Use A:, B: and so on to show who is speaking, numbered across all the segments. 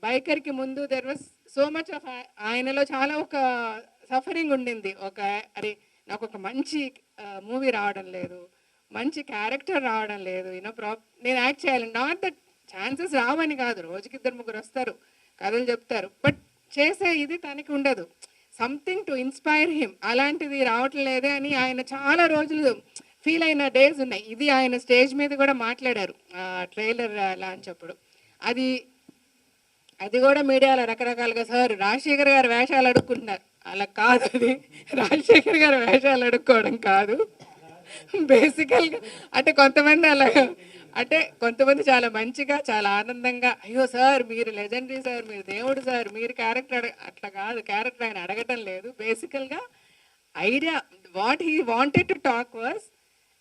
A: బైకర్‌కి ముందు there was so much of ఆయనలో చాలా ఒక సఫరింగ్ ఉండింది. అరే! నాకొక మంచి మూవీ రావడం లేదు. మంచి క్యారెక్టర్ రావడం లేదు. నేను యాక్ట్ చేయాలి. నాట్ దట్ ఛాన్సెస్ రావని కాదు. రోజుకి ఇద్దరు ముగ్గురు వస్తారు. కథలు చెప్తారు. బట్ చేసే ఇది తనకి ఉండదు. Something to inspire him. అలాంటిది రావట్లేదే అని ఆయన చాలా రోజులు ఫీల్ అయిన డేస్ ఉన్నాయి. ఇది ఆయన స్టేజ్ మీద కూడా మాట్లాడారు. ట్రైలర్ లాంచ్ అప్పుడు. అది అది కూడా మీడియాలో రకరకాలుగా సార్ రాజశేఖర్ గారి వేషాలు అడుక్కుంటున్నారు. అలా కాదు అది. రాజశేఖర్ గారి వేషాలు అడుక్కోవడం కాదు. బేసికల్గా అంటే కొంతమంది అలాగా అంటే కొంతమంది చాలా మంచిగా చాలా ఆనందంగా అయ్యో సార్ మీరు లెజెండరీ సార్ మీరు దేవుడు సార్ మీరు క్యారెక్టర్ అట్లా కాదు. క్యారెక్టర్ ఆయన అడగటం లేదు. బేసికల్గా idea what he wanted to talk was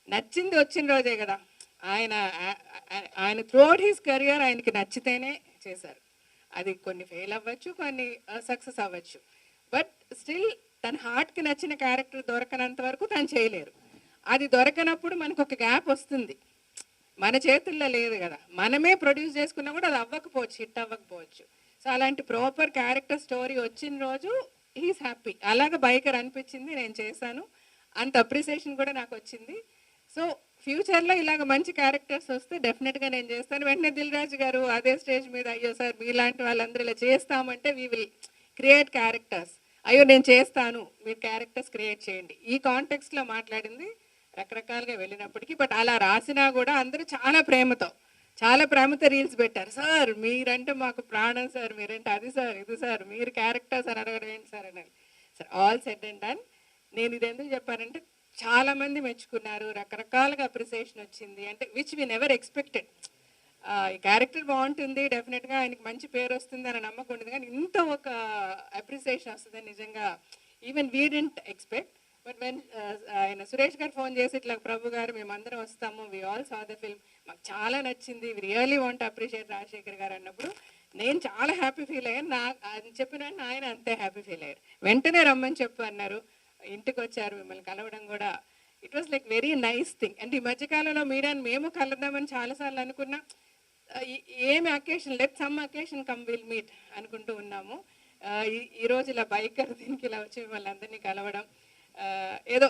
A: నచ్చింది వచ్చిన రోజే కదా. ఆయన ఆయన త్రూఅవుట్ హిస్ కెరియర్ ఆయనకి నచ్చితేనే చేశారు. అది కొన్ని ఫెయిల్ అవ్వచ్చు, కొన్ని సక్సెస్ అవ్వచ్చు. బట్ స్టిల్ తన హార్ట్కి నచ్చిన క్యారెక్టర్ దొరకనంత వరకు తను చేయలేరు. అది దొరకనప్పుడు మనకు ఒక గ్యాప్ వస్తుంది. మన చేతుల్లో లేదు కదా. మనమే ప్రొడ్యూస్ చేసుకున్నా కూడా అది అవ్వకపోవచ్చు, హిట్ అవ్వకపోవచ్చు. సో అలాంటి ప్రాపర్ క్యారెక్టర్ స్టోరీ వచ్చిన రోజు హీస్ హ్యాపీ. అలాగ బైకర్ అనిపించింది, నేను చేశాను. అంత అప్రిసియేషన్ కూడా నాకు వచ్చింది. సో ఫ్యూచర్లో ఇలాగ మంచి క్యారెక్టర్స్ వస్తే డెఫినెట్గా నేను చేస్తాను. వెంటనే దిల్ రాజు గారు అదే స్టేజ్ మీద అయ్యో సార్ మీలాంటి వాళ్ళందరూ ఇలా చేస్తామంటే వీ విల్ క్రియేట్ క్యారెక్టర్స్. అయ్యో నేను చేస్తాను, మీరు క్యారెక్టర్స్ క్రియేట్ చేయండి. ఈ కాంటెక్స్ట్లో మాట్లాడింది. రకరకాలుగా వెళ్ళినప్పటికీ బట్ అలా రాసినా కూడా అందరూ చాలా ప్రేమతో రీల్స్ పెట్టారు. సార్ మీరంటే మాకు ప్రాణం సార్, మీరంటే అది సార్ ఇది సార్ మీరు క్యారెక్టర్స్ అని అడగడం ఏంటి సార్ అని. Sir all said and done. నేను ఇది ఎందుకు చెప్పానంటే చాలామంది మెచ్చుకున్నారు, రకరకాలుగా అప్రిసియేషన్ వచ్చింది. అంటే విచ్ వి నెవర్ ఎక్స్పెక్టెడ్. ఈ క్యారెక్టర్ బాగుంటుంది, డెఫినెట్గా ఆయనకి మంచి పేరు వస్తుంది అని నమ్మకం ఉండదు. కానీ ఇంత ఒక అప్రిసియేషన్ వస్తుందని నిజంగా even we didn't expect. But when ఆయన సురేష్ గారు ఫోన్ చేసి ఇట్లా ప్రభు గారు మేమందరం వస్తాము, we all saw the film, మాకు చాలా నచ్చింది, we really want appreciate Rajasekhar గారు అన్నప్పుడు నేను చాలా హ్యాపీ ఫీల్ అయ్యాను. అది చెప్పిన ఆయన అంతే హ్యాపీ ఫీల్ అయ్యారు. వెంటనే రమ్మని చెప్పు అన్నారు. ఇంటికి వచ్చారు, మిమ్మల్ని కలవడం కూడా it was like very nice thing. అంటే ఈ మధ్యకాలంలో మీడియాని మేము కలుద్దామని చాలాసార్లు అనుకున్నా. ఏమి occasion let some occasion come will meet అనుకుంటూ ఉన్నాము. ఈరోజు ఇలా బైకర్ దీనికి ఇలా వచ్చి మిమ్మల్ని అందరినీ కలవడం ఏదో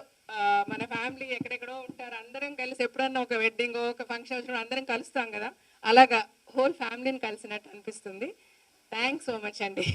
A: మన ఫ్యామిలీ ఎక్కడెక్కడో ఉంటారు, అందరం కలిసి ఎప్పుడన్నా ఒక వెడ్డింగ్ ఒక ఫంక్షన్ వచ్చినప్పుడు అందరం కలుస్తాం కదా, అలాగా హోల్ ఫ్యామిలీని కలిసినట్టు అనిపిస్తుంది. థ్యాంక్స్ సో మచ్ అండి.